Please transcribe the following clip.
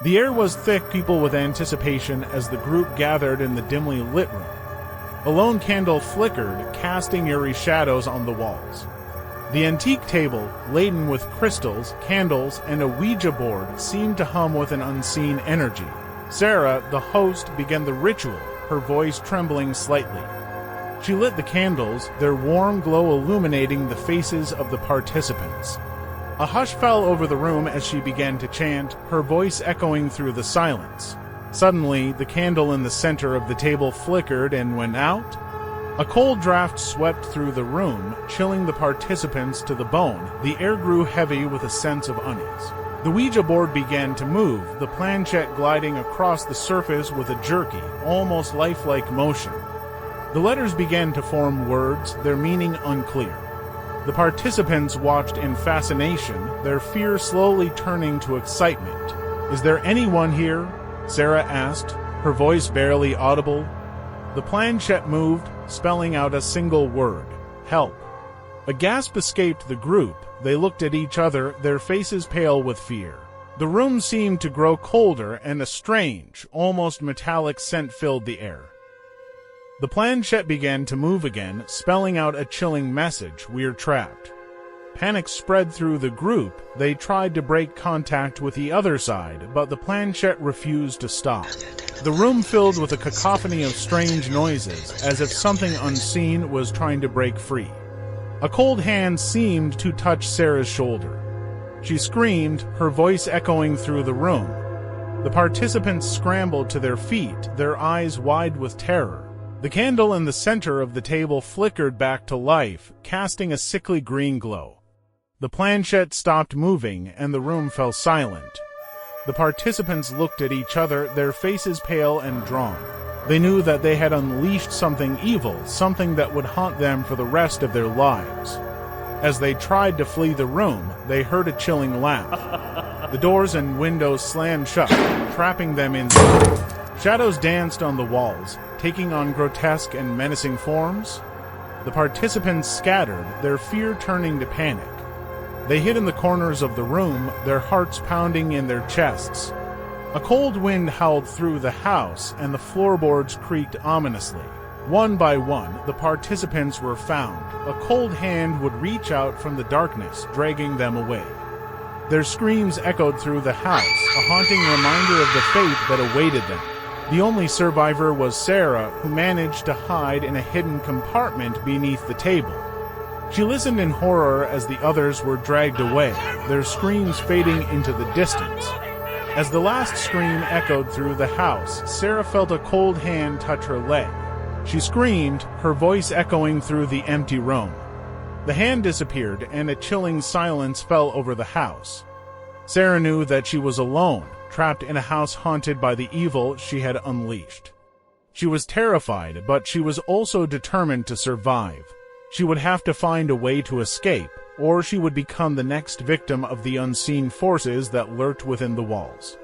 The air was thick, people with anticipation as the group gathered in the dimly lit room. A lone candle flickered, casting eerie shadows on the walls. The antique table, laden with crystals, candles, and a Ouija board, seemed to hum with an unseen energy. Sarah, the host, began the ritual, her voice trembling slightly. She lit the candles, their warm glow illuminating the faces of the participants. A hush fell over the room as she began to chant, her voice echoing through the silence. Suddenly, the candle in the center of the table flickered and went out. A cold draft swept through the room, chilling the participants to the bone. The air grew heavy with a sense of unease. The Ouija board began to move, the planchette gliding across the surface with a jerky, almost lifelike motion. The letters began to form words, their meaning unclear. The participants watched in fascination, their fear slowly turning to excitement. "Is there anyone here?" Sarah asked, her voice barely audible. The planchette moved, spelling out a single word: help. A gasp escaped the group. They looked at each other, their faces pale with fear. The room seemed to grow colder, and a strange, almost metallic scent filled the air. The planchette began to move again, spelling out a chilling message: "We're trapped." Panic spread through the group. They tried to break contact with the other side, but the planchette refused to stop. The room filled with a cacophony of strange noises, as if something unseen was trying to break free. A cold hand seemed to touch Sarah's shoulder. She screamed, her voice echoing through the room. The participants scrambled to their feet, their eyes wide with terror. The candle in the center of the table flickered back to life, casting a sickly green glow. The planchette stopped moving, and the room fell silent. The participants looked at each other, their faces pale and drawn. They knew that they had unleashed something evil, something that would haunt them for the rest of their lives. As they tried to flee the room, they heard a chilling laugh. The doors and windows slammed shut, trapping them inside. Shadows danced on the walls, taking on grotesque and menacing forms. The participants scattered, their fear turning to panic. They hid in the corners of the room, their hearts pounding in their chests. A cold wind howled through the house, and the floorboards creaked ominously. One by one, the participants were found. A cold hand would reach out from the darkness, dragging them away. Their screams echoed through the house, a haunting reminder of the fate that awaited them. The only survivor was Sarah, who managed to hide in a hidden compartment beneath the table. She listened in horror as the others were dragged away, their screams fading into the distance. As the last scream echoed through the house, Sarah felt a cold hand touch her leg. She screamed, her voice echoing through the empty room. The hand disappeared, and a chilling silence fell over the house. Sarah knew that she was alone, trapped in a house haunted by the evil she had unleashed. She was terrified, but she was also determined to survive. She would have to find a way to escape, or she would become the next victim of the unseen forces that lurked within the walls.